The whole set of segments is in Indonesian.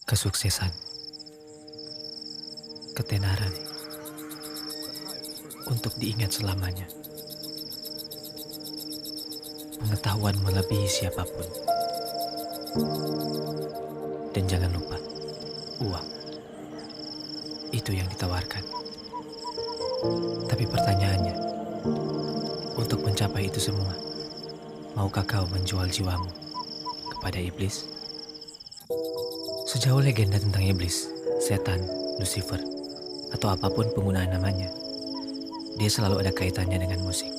Kesuksesan, ketenaran, untuk diingat selamanya. Pengetahuan melebihi siapapun. Dan jangan lupa, uang. Itu yang ditawarkan. Tapi pertanyaannya, untuk mencapai itu semua, maukah kau menjual jiwamu kepada iblis? Sejauh legenda tentang iblis, setan, Lucifer, atau apapun penggunaan namanya, dia selalu ada kaitannya dengan musik.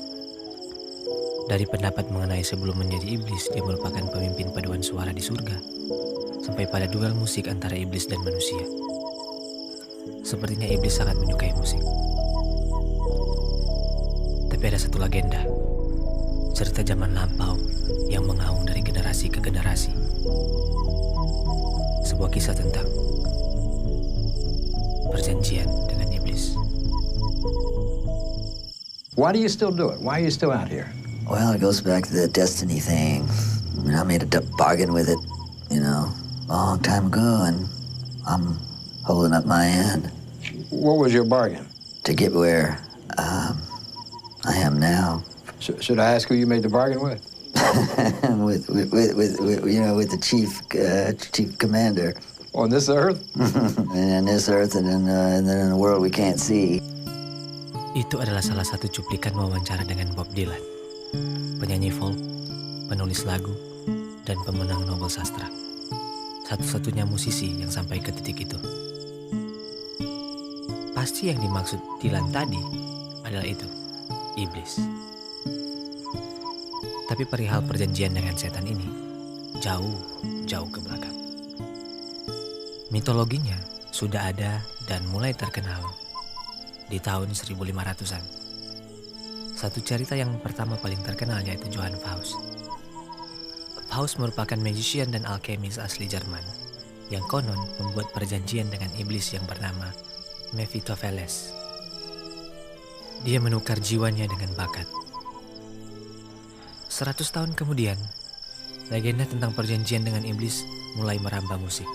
Dari pendapat mengenai sebelum menjadi iblis, dia merupakan pemimpin paduan suara di surga, sampai pada duel musik antara iblis dan manusia. Sepertinya iblis sangat menyukai musik. Tapi ada satu legenda, cerita zaman lampau yang mengaung dari generasi ke generasi. Sebuah kisah tentang perjanjian dengan iblis. Why do you still do it? Why are you still out here? Well, it goes back to the destiny thing. I mean, I made a bargain with it, a long time ago, and I'm holding up my end What was your bargain? to get where I am now. Should I ask who you made the bargain with? with the chief commander. On this earth? And in this earth and then in the world we can't see. Itu adalah salah satu cuplikan wawancara dengan Bob Dylan, penyanyi folk, penulis lagu, dan pemenang Nobel Sastra. Satu-satunya musisi yang sampai ke titik itu. Pasti yang dimaksud Dylan tadi adalah itu, iblis. Tapi perihal perjanjian dengan setan ini jauh ke belakang. Mitologinya sudah ada dan mulai terkenal di tahun 1500-an. Satu cerita yang pertama paling terkenal yaitu Johann Faust. Faust merupakan magician dan alkemis asli Jerman yang konon membuat perjanjian dengan iblis yang bernama Mephistopheles. Dia menukar jiwanya dengan bakat. 100 tahun kemudian, legenda tentang perjanjian dengan iblis mulai merambah musik.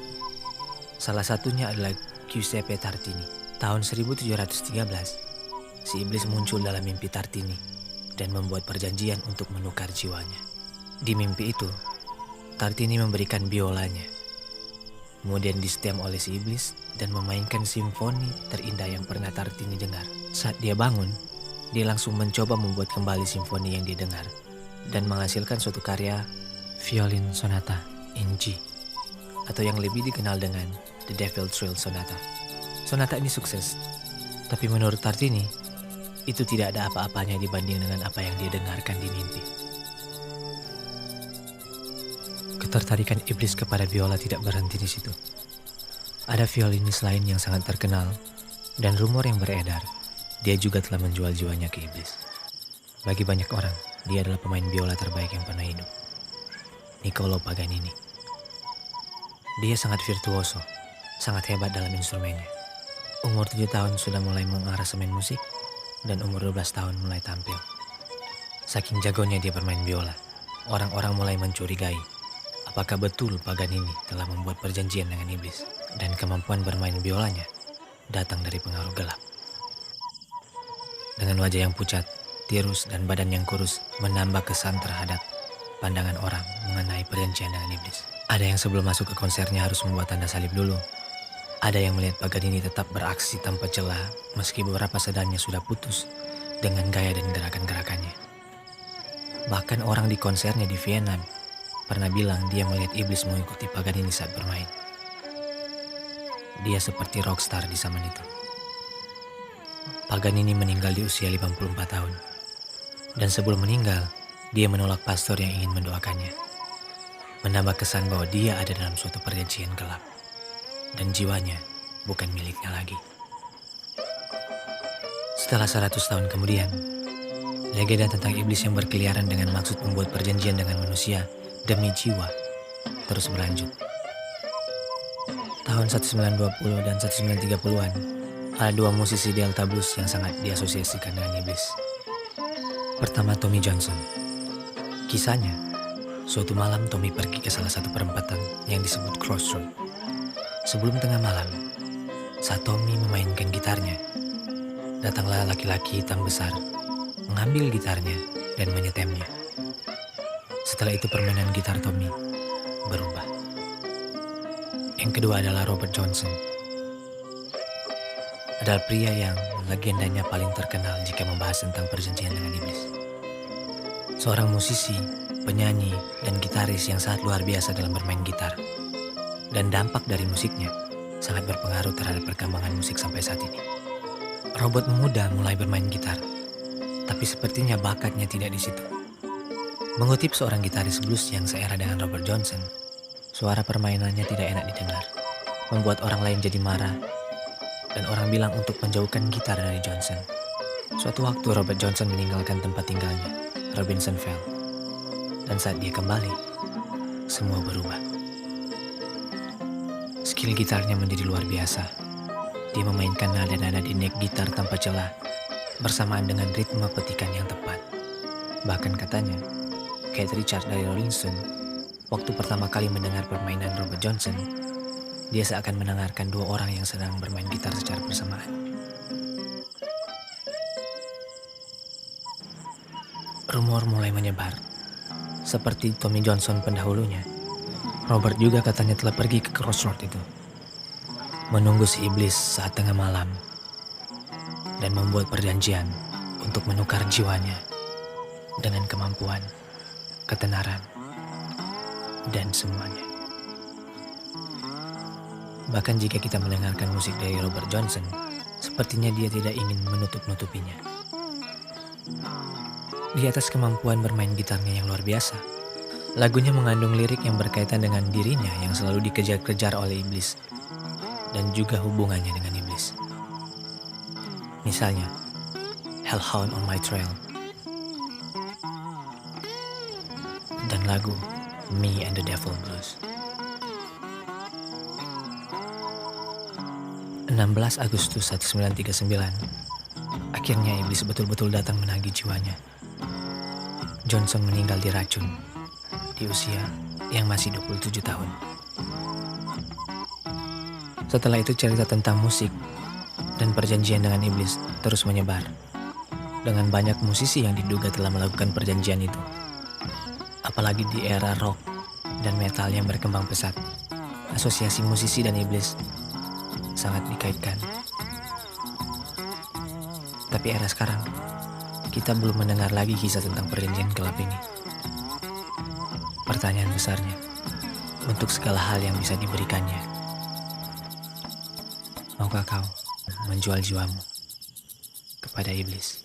Salah satunya adalah Giuseppe Tartini. Tahun 1713, si iblis muncul dalam mimpi Tartini dan membuat perjanjian untuk menukar jiwanya. Di mimpi itu, Tartini memberikan biolanya. Kemudian disetem oleh si iblis dan memainkan simfoni terindah yang pernah Tartini dengar. Saat dia bangun, dia langsung mencoba membuat kembali simfoni yang dia dengar dan menghasilkan suatu karya violin sonata in G, atau yang lebih dikenal dengan The Devil Trill Sonata. Sonata ini sukses, tapi menurut Tartini, itu tidak ada apa-apanya dibanding dengan apa yang dia dengarkan di mimpi. Ketertarikan iblis kepada biola tidak berhenti di situ. Ada violinis lain yang sangat terkenal, dan rumor yang beredar, dia juga telah menjual jiwanya ke iblis. Bagi banyak orang, dia adalah pemain biola terbaik yang pernah hidup, Niccolò Paganini. Dia sangat virtuoso, sangat hebat dalam instrumennya. Umur 7 tahun sudah mulai mengaransemen musik, dan umur 12 tahun mulai tampil. Saking jagonya dia bermain biola, orang-orang mulai mencurigai apakah betul Paganini telah membuat perjanjian dengan iblis, dan kemampuan bermain biolanya datang dari pengaruh gelap. Dengan wajah yang pucat, tirus, dan badan yang kurus menambah kesan terhadap pandangan orang mengenai perjanjian dengan iblis. Ada yang sebelum masuk ke konsernya harus membuat tanda salib dulu. Ada yang melihat Paganini tetap beraksi tanpa celah meski beberapa sedannya sudah putus dengan gaya dan gerakan-gerakannya. Bahkan orang di konsernya di Vienna pernah bilang dia melihat iblis mengikuti Paganini saat bermain. Dia seperti rockstar di zaman itu. Paganini meninggal di usia 54 tahun. Dan sebelum meninggal, dia menolak pastor yang ingin mendoakannya. Menambah kesan bahwa dia ada dalam suatu perjanjian gelap. Dan jiwanya bukan miliknya lagi. Setelah 100 tahun kemudian, legenda tentang iblis yang berkeliaran dengan maksud membuat perjanjian dengan manusia demi jiwa terus berlanjut. Tahun 1920 dan 1930-an, ada dua musisi Delta Blues yang sangat diasosiasikan dengan iblis. Pertama, Tommy Johnson. Kisahnya, suatu malam Tommy pergi ke salah satu perempatan yang disebut Crossroad. Sebelum tengah malam, saat Tommy memainkan gitarnya, datanglah laki-laki hitam besar, mengambil gitarnya dan menyetemnya. Setelah itu permainan gitar Tommy berubah. Yang kedua adalah Robert Johnson. Adalah pria yang legendanya paling terkenal jika membahas tentang perjanjian dengan iblis. Seorang musisi, penyanyi, dan gitaris yang sangat luar biasa dalam bermain gitar. Dan dampak dari musiknya sangat berpengaruh terhadap perkembangan musik sampai saat ini. Robert muda mulai bermain gitar, tapi sepertinya bakatnya tidak di situ. Mengutip seorang gitaris blues yang seera dengan Robert Johnson, suara permainannya tidak enak didengar, membuat orang lain jadi marah, dan orang bilang untuk menjauhkan gitar dari Johnson. Suatu waktu Robert Johnson meninggalkan tempat tinggalnya, Robinsonville, dan saat dia kembali, semua berubah. Skill gitarnya menjadi luar biasa. Dia memainkan nada-nada di neck gitar tanpa celah, bersamaan dengan ritme petikan yang tepat. Bahkan katanya, Keith Richards dari Rolling Stone, waktu pertama kali mendengar permainan Robert Johnson, dia seakan mendengarkan dua orang yang sedang bermain gitar secara bersamaan. Rumor mulai menyebar. Seperti Tommy Johnson pendahulunya, Robert juga katanya telah pergi ke Crossroad itu, menunggu si iblis saat tengah malam, dan membuat perjanjian untuk menukar jiwanya dengan kemampuan, ketenaran, dan semuanya. Bahkan jika kita mendengarkan musik dari Robert Johnson, sepertinya dia tidak ingin menutup-nutupinya. Di atas kemampuan bermain gitarnya yang luar biasa, lagunya mengandung lirik yang berkaitan dengan dirinya yang selalu dikejar-kejar oleh iblis, dan juga hubungannya dengan iblis. Misalnya, Hellhound on My Trail, dan lagu Me and the Devil Blues. 16 Agustus 1939, akhirnya iblis betul-betul datang menagih jiwanya. Johnson meninggal diracun di usia yang masih 27 tahun. Setelah itu cerita tentang musik dan perjanjian dengan iblis terus menyebar, dengan banyak musisi yang diduga telah melakukan perjanjian itu. Apalagi di era rock dan metal yang berkembang pesat, asosiasi musisi dan iblis sangat dikaitkan. Tapi era sekarang, kita belum mendengar lagi kisah tentang perjanjian gelap ini. Pertanyaan besarnya, untuk segala hal yang bisa diberikannya, maukah kau menjual jiwamu kepada iblis?